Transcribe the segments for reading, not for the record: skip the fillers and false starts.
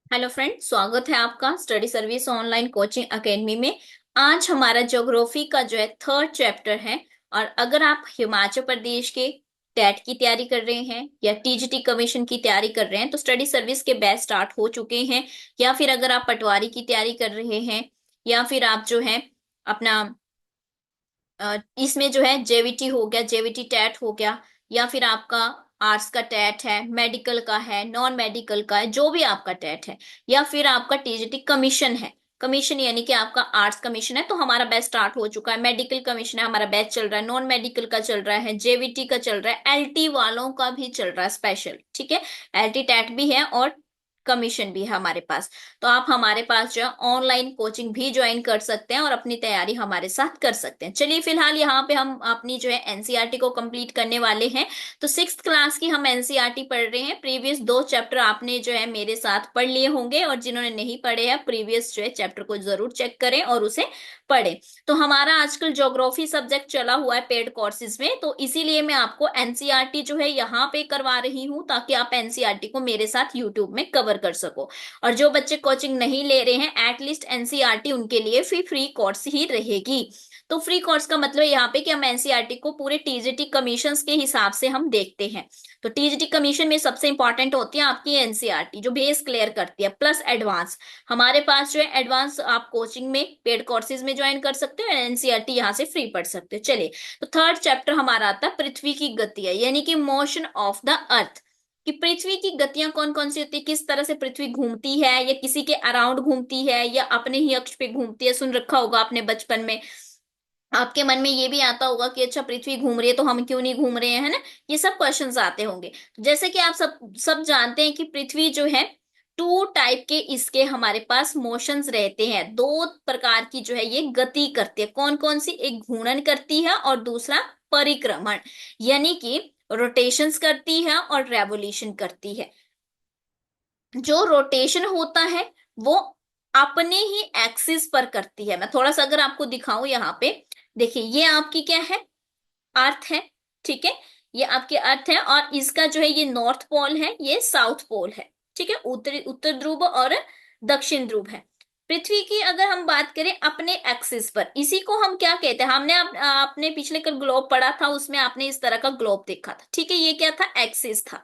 Hello friend, स्वागत है आपका study service online coaching academy में। आज हमारा ज्योग्राफी का जो है थर्ड चैप्टर है। और अगर आप हिमाचल प्रदेश के टेट की तैयारी कर रहे हैं या टीजीटी कमीशन की तैयारी कर रहे हैं तो स्टडी सर्विस के बैच स्टार्ट हो चुके हैं। या फिर अगर आप पटवारी की तैयारी कर रहे हैं या फिर आप जो है अपना इसमें जो है जेवीटी हो गया, जेवीटी टेट हो गया, या फिर आपका आर्ट्स का टेट है, मेडिकल का है, नॉन मेडिकल का है, जो भी आपका टेट है, या फिर आपका टीजीटी कमीशन है। कमीशन यानी कि आपका आर्ट्स कमीशन है तो हमारा बैच स्टार्ट हो चुका है। मेडिकल कमीशन है, हमारा बैच चल रहा है। नॉन मेडिकल का चल रहा है, जेवीटी का चल रहा है, एलटी वालों का भी चल रहा है स्पेशल। ठीक है, एलटी टेट भी है और कमीशन भी है हमारे पास। तो आप हमारे पास जो है ऑनलाइन कोचिंग भी ज्वाइन कर सकते हैं और अपनी तैयारी हमारे साथ कर सकते हैं। चलिए फिलहाल यहाँ पे हम अपनी जो है एनसीईआरटी को कंप्लीट करने वाले हैं। तो सिक्स्थ क्लास की हम एनसीईआरटी पढ़ रहे हैं। प्रीवियस दो चैप्टर आपने जो है मेरे साथ पढ़ लिए होंगे, और जिन्होंने नहीं पढ़े हैं प्रीवियस जो है चैप्टर को जरूर चेक करें और उसे पढ़े। तो हमारा आजकल ज्योग्राफी सब्जेक्ट चला हुआ है पेड कोर्सेज में, तो इसीलिए मैं आपको एनसीईआरटी जो है यहाँ पे करवा रही हूँ ताकि आप एनसीईआरटी को मेरे साथ यूट्यूब में कवर कर सको। और जो बच्चे कोचिंग नहीं ले रहे हैं एटलीस्ट एनसीईआरटी उनके लिए फ्री कोर्स ही रहेगी। तो फ्री कोर्स का मतलब यहाँ पे कि हम एनसीईआरटी को पूरे टीजीटी कमीशंस के हिसाब से हम देखते हैं। तो टीजीटी कमीशन में सबसे इंपॉर्टेंट होती है आपकी एनसीईआरटी, जो बेस क्लियर करती है, प्लस एडवांस। हमारे पास जो है एडवांस आप कोचिंग में पेड कोर्सेज में ज्वाइन कर सकते हो, एनसीईआरटी यहाँ से फ्री पढ़ सकते हो। चलिए, तो थर्ड चैप्टर हमारा आता है पृथ्वी की गति है, यानी कि मोशन ऑफ द अर्थ। कि पृथ्वी की गतियां कौन कौन सी होती है, किस तरह से पृथ्वी घूमती है, या किसी के अराउंड घूमती है या अपने ही अक्ष पे घूमती है। सुन रखा होगा आपने बचपन में। आपके मन में ये भी आता होगा कि अच्छा पृथ्वी घूम रही है तो हम क्यों नहीं घूम रहे हैं, है ना। ये सब क्वेश्चंस आते होंगे। जैसे कि आप सब सब जानते हैं कि पृथ्वी जो है टू टाइप के इसके हमारे पास मोशंस रहते हैं। दो प्रकार की जो है ये गति करती है। कौन कौन सी? एक घूर्णन करती है और दूसरा परिक्रमण, यानी कि रोटेशंस करती है और रेवोल्यूशन करती है। जो रोटेशन होता है वो अपने ही एक्सिस पर करती है। मैं थोड़ा सा अगर आपको दिखाऊं यहाँ पे, देखिए ये आपकी क्या है, अर्थ है। ठीक है, ये आपकी अर्थ है और इसका जो है ये नॉर्थ पोल है, ये साउथ पोल है। ठीक है, उत्तरी उत्तर ध्रुव और दक्षिण ध्रुव है। पृथ्वी की अगर हम बात करें अपने एक्सिस पर, इसी को हम क्या कहते हैं, हमने आपने पिछले कल ग्लोब पढ़ा था, उसमें आपने इस तरह का ग्लोब देखा था। ठीक है, ये क्या था? एक्सिस था।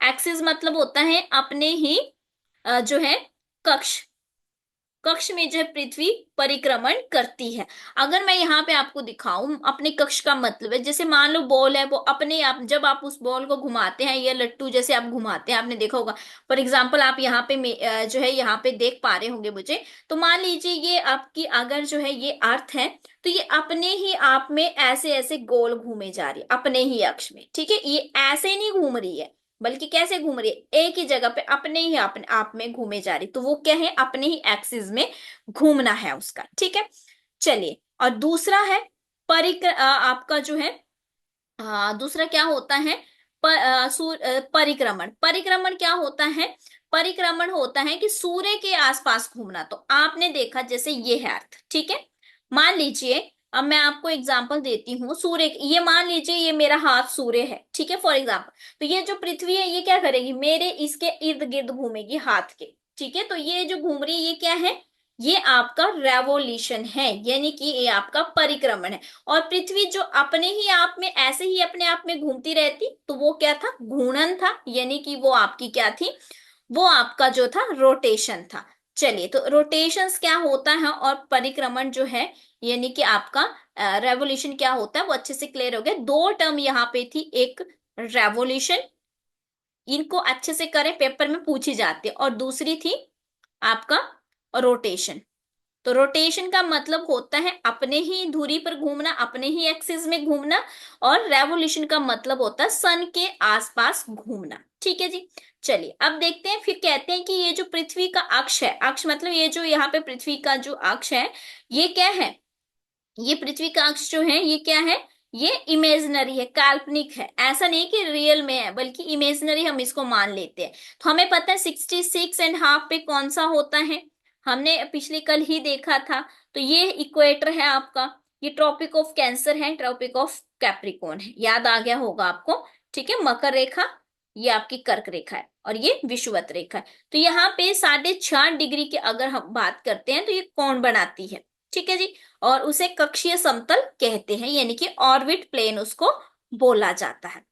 एक्सिस मतलब होता है अपने ही जो है कक्ष, कक्ष में जो है पृथ्वी परिक्रमण करती है। अगर मैं यहाँ पे आपको दिखाऊं अपने कक्ष का मतलब है, जैसे मान लो बॉल है, वो अपने आप जब आप उस बॉल को घुमाते हैं या लट्टू जैसे आप घुमाते हैं, आपने देखा होगा। फॉर एग्जाम्पल आप यहाँ पे जो है यहाँ पे देख पा रहे होंगे मुझे। तो मान लीजिए ये आपकी अगर जो है ये अर्थ है, तो ये अपने ही आप में ऐसे ऐसे गोल घूमे जा रही है अपने ही अक्ष में। ठीक है, ये ऐसे नहीं घूम रही है, बल्कि कैसे घूम रही है, एक ही जगह पे अपने ही अपने आप में घूमे जा रही। तो वो क्या है, अपने ही एक्सिस में घूमना है उसका। ठीक है, चलिए। और दूसरा है आपका जो है दूसरा क्या होता है, परिक्रमण। परिक्रमण क्या होता है? परिक्रमण होता है कि सूर्य के आसपास घूमना। तो आपने देखा जैसे ये है अर्थ, ठीक है। मान लीजिए, अब मैं आपको एग्जांपल देती हूँ सूर्य। ये मान लीजिए ये मेरा हाथ सूर्य है, ठीक है, फॉर एग्जांपल। तो ये जो पृथ्वी है ये क्या करेगी, मेरे इसके इर्द गिर्द घूमेगी हाथ के। ठीक है, तो ये जो घूम रही है ये क्या है, ये आपका रेवोल्यूशन है, यानी कि ये आपका परिक्रमण है। और पृथ्वी जो अपने ही आप में ऐसे ही अपने आप में घूमती रहती, तो वो क्या था, घूर्णन था, यानी कि वो आपकी क्या थी, वो आपका जो था रोटेशन था। चलिए, तो रोटेशंस क्या होता है और परिक्रमण जो है यानी कि आपका रेवोल्यूशन क्या होता है, वो अच्छे से क्लियर हो गया। दो टर्म यहाँ पे थी, एक रेवोल्यूशन, इनको अच्छे से करें, पेपर में पूछी जाती है, और दूसरी थी आपका रोटेशन। तो रोटेशन का मतलब होता है अपने ही धुरी पर घूमना, अपने ही एक्सिस में घूमना। और रेवोल्यूशन का मतलब होता है सन के आसपास घूमना। ठीक है जी। चलिए अब देखते हैं, फिर कहते हैं कि ये जो पृथ्वी का अक्ष है, अक्ष मतलब ये जो यहाँ पे पृथ्वी का जो अक्ष है ये क्या है, ये पृथ्वी का अक्ष जो है ये क्या है, ये इमेजिनरी है, काल्पनिक है। ऐसा नहीं कि रियल में है, बल्कि इमेजिनरी हम इसको मान लेते हैं। तो हमें पता है 66.5 पे कौन सा होता है, हमने पिछले कल ही देखा था। तो ये इक्वेटर है आपका, ये ट्रॉपिक ऑफ कैंसर है, ट्रॉपिक ऑफ कैप्रिकॉर्न है, याद आ गया होगा आपको। ठीक है, मकर रेखा ये आपकी कर्क रेखा है। और ये विषुवत रेखा है। तो यहाँ पे 6.5 डिग्री की अगर हम बात करते हैं तो ये कोण बनाती है, ठीक है जी। और उसे कक्षीय समतल कहते हैं, यानी कि ऑर्बिट प्लेन उसको बोला जाता है।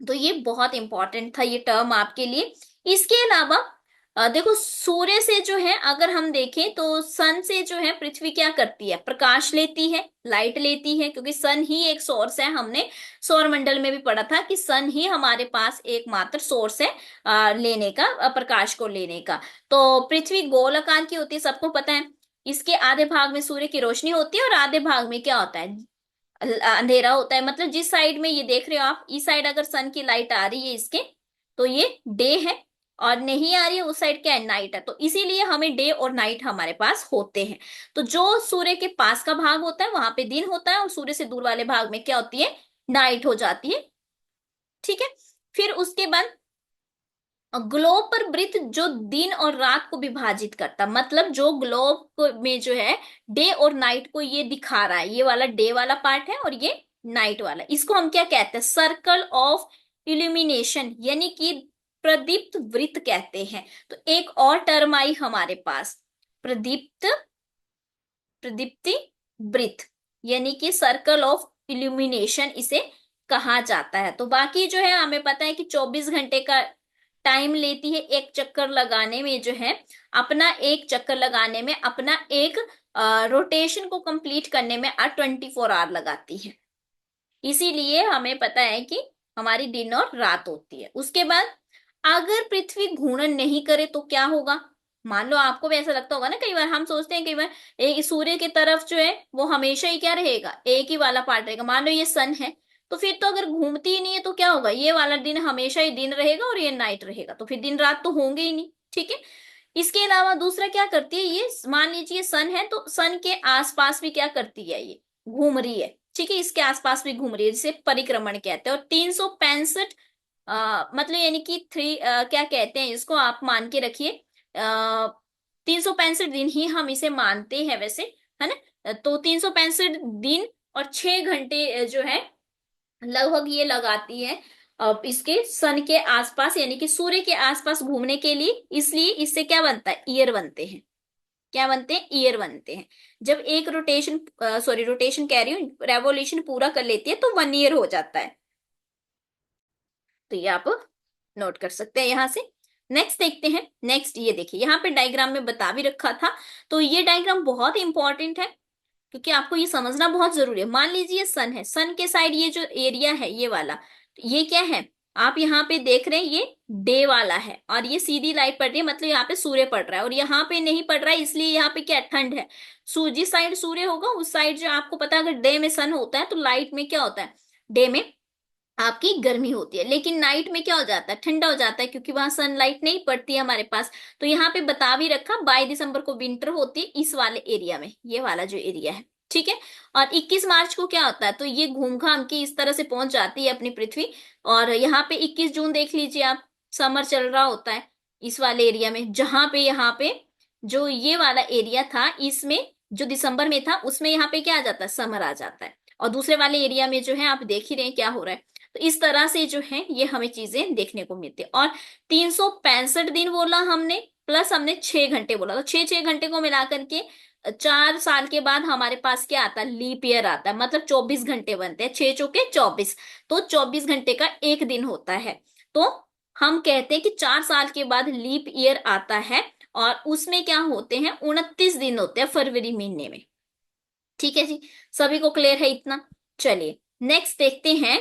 तो ये बहुत इंपॉर्टेंट था ये टर्म आपके लिए। इसके अलावा देखो, सूर्य से जो है अगर हम देखें तो सन से जो है पृथ्वी क्या करती है, प्रकाश लेती है, लाइट लेती है, क्योंकि सन ही एक सोर्स है। हमने सौर मंडल में भी पढ़ा था कि सन ही हमारे पास एकमात्र सोर्स है लेने का, प्रकाश को लेने का। तो पृथ्वी गोल आकार की होती है, सबको पता है। इसके आधे भाग में सूर्य की रोशनी होती है और आधे भाग में क्या होता है, अंधेरा होता है। मतलब जिस साइड में ये देख रहे हो आप, इस साइड अगर सन की लाइट आ रही है इसके, तो ये डे है, और नहीं आ रही है उस साइड क्या है, नाइट है। तो इसीलिए हमें डे और नाइट हमारे पास होते हैं। तो जो सूर्य के पास का भाग होता है वहां पे दिन होता है, और सूर्य से दूर वाले भाग में क्या होती है, नाइट हो जाती है, ठीक है। फिर उसके बाद ग्लोब पर वृत्त जो दिन और रात को विभाजित करता, मतलब जो में जो है डे और नाइट को ये दिखा रहा है, ये वाला डे वाला पार्ट है और ये नाइट वाला, इसको हम क्या कहते हैं, सर्कल ऑफ इल्यूमिनेशन, यानी कि प्रदीप्त वृत्त कहते हैं। तो एक और टर्म आई हमारे पास, प्रदीप्त, प्रदीप्ति वृत्त, यानी कि सर्कल ऑफ इल्यूमिनेशन इसे कहा जाता है। तो बाकी जो है हमें पता है कि 24 घंटे का टाइम लेती है एक चक्कर लगाने में, जो है अपना एक चक्कर लगाने में, अपना एक रोटेशन को कंप्लीट करने में 24 आवर लगाती है। इसीलिए हमें पता है कि हमारी दिन और रात होती है। उसके बाद अगर पृथ्वी घूर्णन नहीं करे तो क्या होगा। मान लो आपको भी ऐसा लगता होगा ना, कई बार हम सोचते हैं, कई बार एक सूर्य की तरफ जो है वो हमेशा ही क्या रहेगा, एक ही वाला पार्ट रहेगा। मान लो ये सन है, तो फिर तो अगर घूमती ही नहीं है तो क्या होगा, ये वाला दिन हमेशा ही दिन रहेगा और ये नाइट रहेगा, तो फिर दिन रात तो होंगे ही नहीं, ठीक है। इसके अलावा दूसरा क्या करती है ये, मान लीजिए सन है तो सन के आसपास भी क्या करती है, ये घूम रही है, ठीक है, इसके आसपास भी घूम रही है, जिसे परिक्रमण कहते हैं। और 365 मतलब यानी कि क्या कहते हैं इसको, आप मान के रखिए 365 दिन ही हम इसे मानते हैं वैसे, है ना। तो 365 दिन और 6 घंटे जो है लगभग ये लगाती है इसके सन के आसपास, यानी कि सूर्य के आसपास घूमने के लिए। इसलिए इससे क्या बनता है, ईयर बनते हैं। क्या बनते हैं, ईयर बनते हैं। जब एक रोटेशन, सॉरी रोटेशन कह रही हूँ, रेवोल्यूशन पूरा कर लेती है तो 1 ईयर हो जाता है। तो ये आप नोट कर सकते हैं यहां से। नेक्स्ट देखते हैं। नेक्स्ट ये देखिए, यहाँ पे डायग्राम में बता भी रखा था, तो ये डायग्राम बहुत इंपॉर्टेंट है क्योंकि आपको ये समझना बहुत जरूरी है। मान लीजिए सन है, सन के साइड ये जो एरिया है ये वाला, तो ये क्या है, आप यहाँ पे देख रहे हैं ये डे वाला है, और ये सीधी लाइट पड़ रही है, मतलब यहाँ पे सूर्य पड़ रहा है, और यहाँ पे नहीं पड़ रहा है, इसलिए यहाँ पे क्या ठंड है। जिस साइड सूर्य होगा उस साइड जो आपको पता है, अगर डे में सन होता है तो लाइट में क्या होता है, डे में आपकी गर्मी होती है, लेकिन नाइट में क्या हो जाता है, ठंडा हो जाता है, क्योंकि वहां सनलाइट नहीं पड़ती है हमारे पास। तो यहाँ पे बता भी रखा 22 दिसंबर को विंटर होती है इस वाले एरिया में, ये वाला जो एरिया है, ठीक है। और 21 मार्च को क्या होता है, तो ये घूम घाम के इस तरह से पहुंच जाती है अपनी पृथ्वी। और यहाँ पे 21 जून देख लीजिए आप, समर चल रहा होता है इस वाले एरिया में, जहां पे यहाँ पे जो ये वाला एरिया था इसमें जो दिसंबर में था उसमें यहाँ पे क्या आ जाता है, समर आ जाता है। और दूसरे वाले एरिया में जो है आप देख ही रहे हैं क्या हो रहा है। तो इस तरह से जो है ये हमें चीजें देखने को मिलती है। और 365 दिन बोला हमने, प्लस हमने 6 घंटे बोला, तो 6 6 घंटे को मिला करके 4 साल के बाद हमारे पास क्या आता है, लीप ईयर आता है, मतलब 24 घंटे बनते हैं, 6 चौके 24। तो 24 घंटे का एक दिन होता है। तो हम कहते हैं कि 4 साल के बाद लीप ईयर आता है, और उसमें क्या होते हैं, 29 दिन होते हैं फरवरी महीने में, ठीक है जी। सभी को क्लियर है इतना। चलिए नेक्स्ट देखते हैं।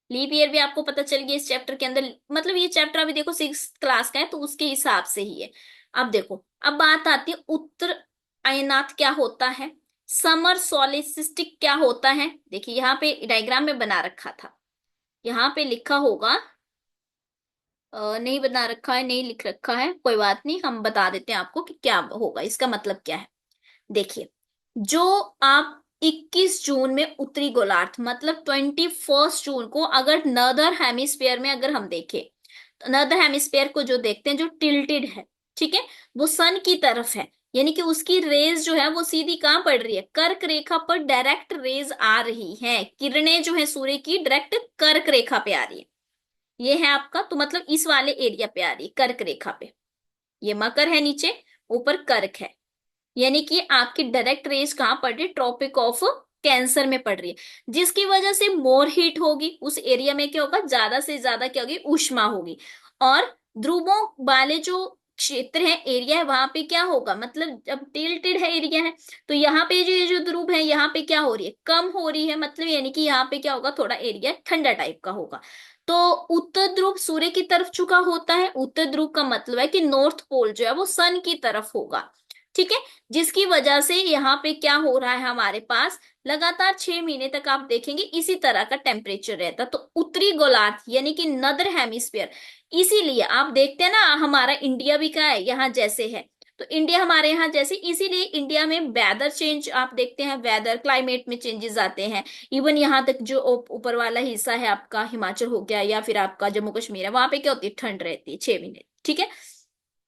लीप ईयर भी आपको पता चल गया इस चैप्टर के अंदर, मतलब ये चैप्टर अभी देखो 6th क्लास का है तो उसके हिसाब से ही है। अब देखो, अब बात आती है उत्तर अयनात क्या होता है, समर सोलिस्टिक क्या होता है। देखिए यहाँ पे डायग्राम में बना रखा था, यहाँ पे लिखा होगा, नहीं बना रखा है, नहीं लिख रखा है, कोई बात नहीं, हम बता देते हैं आपको कि क्या होगा, इसका मतलब क्या है। देखिए, जो आप 21 जून में उत्तरी गोलार्ध, मतलब 21 जून को अगर नर्दर्न हेमिस्फीयर में अगर हम देखें, तो नर्दर्न हेमिस्फीयर को जो देखते हैं जो टिल्टेड है, ठीक है, वो सन की तरफ है, यानी कि उसकी रेज जो है वो सीधी कहां पड़ रही है, कर्क रेखा पर डायरेक्ट रेज आ रही है, किरणें जो है सूर्य की डायरेक्ट कर्क रेखा पे आ रही है। ये है आपका, तो मतलब इस वाले एरिया पे आ रही है, कर्क रेखा पे। ये मकर है नीचे, ऊपर कर्क है, यानी कि आपकी डायरेक्ट रेज कहाँ पड़ रही है, ट्रॉपिक ऑफ कैंसर में पड़ रही है, जिसकी वजह से मोर हीट होगी उस एरिया में, क्या होगा, ज्यादा से ज्यादा क्या होगी, ऊष्मा होगी। और ध्रुवों वाले जो क्षेत्र है, एरिया है, वहां पे क्या होगा, मतलब जब टिल्टेड है एरिया है, तो यहाँ पे जो ये जो ध्रुव है, यहाँ पे क्या हो रही है, कम हो रही है, मतलब यानी कि यहाँ पे क्या होगा, थोड़ा एरिया ठंडा टाइप का होगा। तो उत्तर ध्रुव सूर्य की तरफ झुका होता है, उत्तर ध्रुव का मतलब है कि नॉर्थ पोल जो है वो सन की तरफ होगा, ठीक है। जिसकी वजह से यहाँ पे क्या हो रहा है, हमारे पास लगातार 6 महीने तक आप देखेंगे इसी तरह का टेम्परेचर रहता, तो उत्तरी गोलार्ध यानी कि नदर हेमिस्फीयर। इसीलिए आप देखते हैं ना, हमारा इंडिया भी क्या है, यहाँ जैसे है, तो इंडिया हमारे यहाँ जैसे, इसीलिए इंडिया में वेदर चेंज आप देखते हैं, वेदर क्लाइमेट में चेंजेस आते हैं। इवन यहाँ तक जो ऊपर वाला हिस्सा है आपका, हिमाचल हो गया या फिर आपका जम्मू कश्मीर है, वहां पे क्या होती है, ठंड रहती है 6 महीने, ठीक है।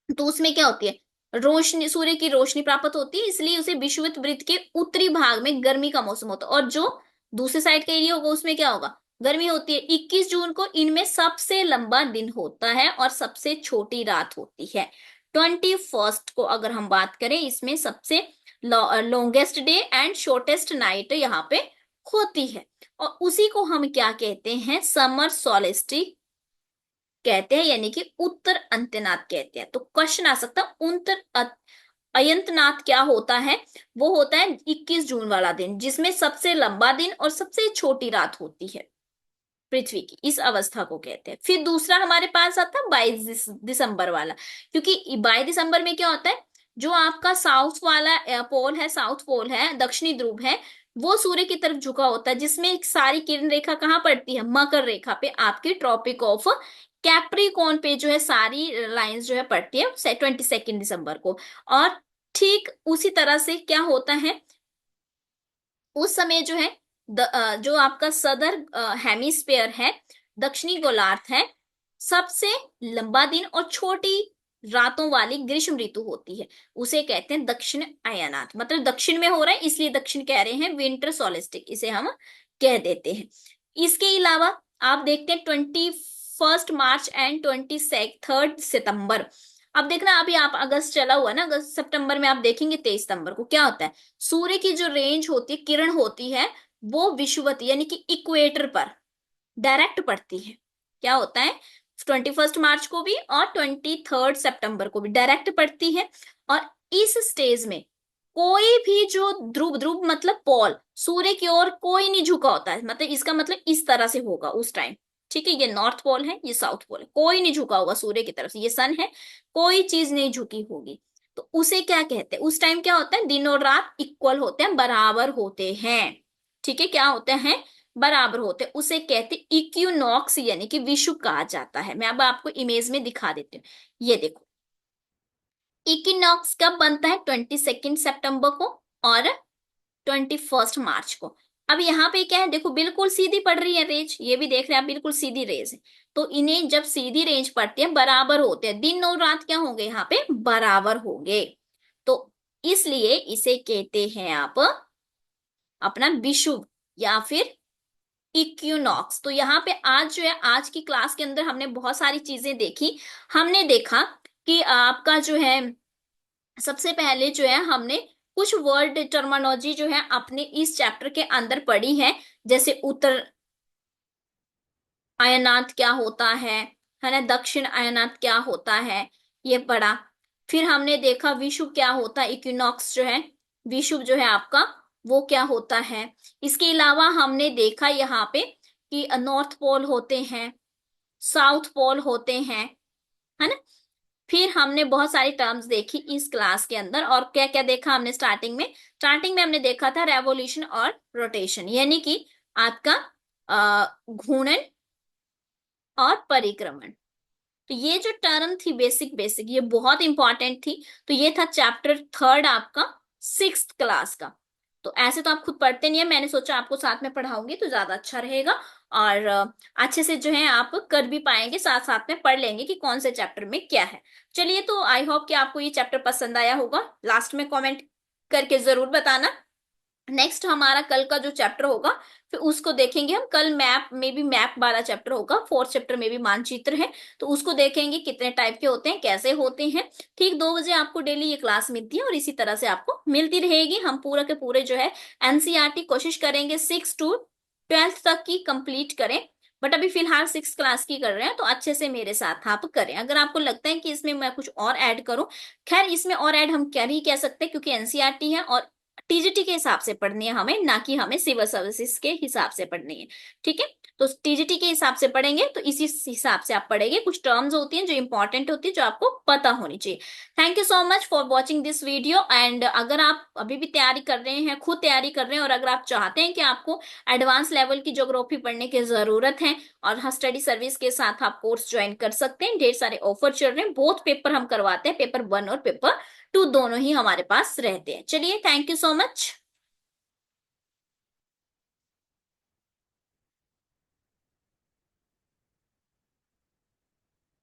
तो उसमें क्या होती है, रोशनी, सूर्य की रोशनी प्राप्त होती है, इसलिए उसे विषुवत वृत्त के उत्तरी भाग में गर्मी का मौसम होता है, और जो दूसरे साइड का एरिया होगा उसमें क्या होगा, गर्मी होती है। 21 जून को इनमें सबसे लंबा दिन होता है और सबसे छोटी रात होती है। 21 को अगर हम बात करें, इसमें सबसे longest day and shortest night यहाँ पे होती है, और उसी को हम क्या कहते हैं, समर सोलिस्टिक कहते हैं, यानी कि उत्तर अंत्यनाद कहते हैं। तो क्वेश्चन आ सकता है, अयंतनाथ क्या होता है, वो होता है 21 जून वाला दिन, जिसमें सबसे लंबा दिन और सबसे छोटी रात होती है पृथ्वी की, इस अवस्था को कहते हैं। फिर दूसरा हमारे पास आता है 22 दिसंबर वाला, क्योंकि 22 दिसंबर में क्या होता है, जो आपका साउथ वाला पोल है, साउथ पोल है, दक्षिणी ध्रुव है, वो सूर्य की तरफ झुका होता है, जिसमें एक सारी किरण रेखा कहाँ पड़ती है, मकर रेखा पे, आपकी ट्रॉपिक ऑफ कैप्रिकॉर्न पे जो है सारी लाइंस जो है पड़ती है 22 दिसंबर को। और ठीक उसी तरह से क्या होता है, उस समय जो है जो आपका सदर हेमिस्फेयर है, दक्षिणी गोलार्ध है, सबसे लंबा दिन और छोटी रातों वाली ग्रीष्म ऋतु होती है, उसे कहते हैं दक्षिण अयनात, मतलब दक्षिण में हो रहा है इसलिए दक्षिण कह रहे हैं, विंटर सोलिस्टिक इसे हम कह देते हैं। इसके अलावा आप देखते हैं 21 मार्च एंड 23 सितंबर। अब देखना, अभी आप अगस्त चला हुआ ना, अगस्त सितंबर में आप देखेंगे 23 सितंबर को क्या होता है, सूर्य की जो रेंज होती है, किरण होती है, वो विषुवत यानी कि इक्वेटर पर डायरेक्ट पड़ती है। क्या होता है, 21 मार्च को भी और 23 सितंबर को भी डायरेक्ट पड़ती है। और इस स्टेज में कोई भी जो ध्रुव, ध्रुव मतलब पोल, सूर्य की ओर कोई नहीं झुका होता है, मतलब इसका मतलब इस तरह से होगा उस टाइम, ठीक है। ये नॉर्थ पोल है, ये साउथ पोल है, कोई नहीं झुका होगा सूर्य की तरफ से, ये सन है, कोई चीज नहीं झुकी होगी। तो उसे क्या कहते हैं, उस टाइम क्या होता है, दिन और रात इक्वल होते हैं, बराबर होते हैं, ठीक है, क्या होते हैं, बराबर होते हैं, उसे कहते हैं इक्विनॉक्स, यानी कि विषुव कहा जाता है। मैं अब आपको इमेज में दिखा देती हूँ, ये देखो, इक्विनॉक्स कब बनता है, 22 सितंबर को और 21 मार्च को। अब यहाँ पे क्या है, देखो बिल्कुल सीधी पड़ रही है रेंज, ये भी देख रहे हैं आप, बिल्कुल सीधी रेंज है। तो इन्हें जब सीधी रेंज पड़ती है, बराबर होते हैं, दिन और रात क्या होंगे यहाँ पे, बराबर होंगे। तो इसलिए इसे कहते हैं आप अपना विषुव या फिर इक्विनॉक्स। तो यहाँ पे आज जो है, आज की क्लास के अंदर हमने बहुत सारी चीजें देखी। हमने देखा कि आपका जो है, सबसे पहले जो है हमने कुछ वर्ड टर्मिनोलॉजी जो है अपने इस चैप्टर के अंदर पढ़ी है, जैसे उत्तर अयनात क्या होता है ना, दक्षिण अयनात क्या होता है, ये पढ़ा। फिर हमने देखा विषुव क्या होता है, इक्विनॉक्स जो है, विषुव जो है आपका वो क्या होता है। इसके अलावा हमने देखा यहाँ पे कि नॉर्थ पोल होते हैं, साउथ पोल होते हैं, है ना। फिर हमने बहुत सारी टर्म्स देखी इस क्लास के अंदर, और क्या क्या देखा हमने स्टार्टिंग में हमने देखा था रेवोल्यूशन और रोटेशन, यानी कि आपका घूर्णन और परिक्रमण। तो ये जो टर्म थी बेसिक बेसिक, ये बहुत इंपॉर्टेंट थी। तो ये था चैप्टर थर्ड आपका 6th क्लास का। तो ऐसे तो आप खुद पढ़ते नहीं है, मैंने सोचा आपको साथ में पढ़ाऊंगी तो ज्यादा अच्छा रहेगा, और अच्छे से जो है आप कर भी पाएंगे, साथ साथ में पढ़ लेंगे कि कौन से चैप्टर में क्या है। चलिए, तो आई होप कि आपको ये चैप्टर पसंद आया होगा, लास्ट में कमेंट करके जरूर बताना। नेक्स्ट हमारा कल का जो चैप्टर होगा फिर उसको देखेंगे हम। कल मैप में भी मैप वाला चैप्टर होगा, फोर्थ चैप्टर में भी मानचित्र है, तो उसको देखेंगे कितने टाइप के होते हैं, कैसे होते हैं। ठीक 2 बजे आपको डेली ये क्लास मिलती है और इसी तरह से आपको मिलती रहेगी। हम पूरा के पूरे जो है एनसीईआरटी कोशिश करेंगे 6 to 12 तक की कंप्लीट करें। बट अभी फिलहाल 6 क्लास की कर रहे हैं, तो अच्छे से मेरे साथ आप करें। अगर आपको लगता है कि इसमें मैं कुछ और ऐड करूं, खैर इसमें और ऐड हम क्या भी कह सकते हैं, क्योंकि एनसीईआरटी है और टीजीटी के हिसाब से पढ़नी है हमें, ना कि हमें सिविल सर्विसेज के हिसाब से पढ़नी है। ठीक है, तो टीजीटी के हिसाब से पढ़ेंगे तो इसी हिसाब से आप पढ़ेंगे। कुछ टर्म्स होती हैं जो इंपॉर्टेंट होती है, जो आपको पता होनी चाहिए। Thank you so much for watching this video. And अगर आप अभी भी तैयारी कर रहे हैं, खुद तैयारी कर रहे हैं, और अगर आप चाहते हैं कि आपको एडवांस लेवल की ज्योग्राफी पढ़ने की जरूरत है, और हाँ स्टडी सर्विस के साथ आप कोर्स ज्वाइन कर सकते हैं। ढेर सारे ऑफर चल रहे हैं, बोथ पेपर हम करवाते हैं, पेपर 1 और पेपर 2 दोनों ही हमारे पास रहते हैं। चलिए, थैंक यू सो मच।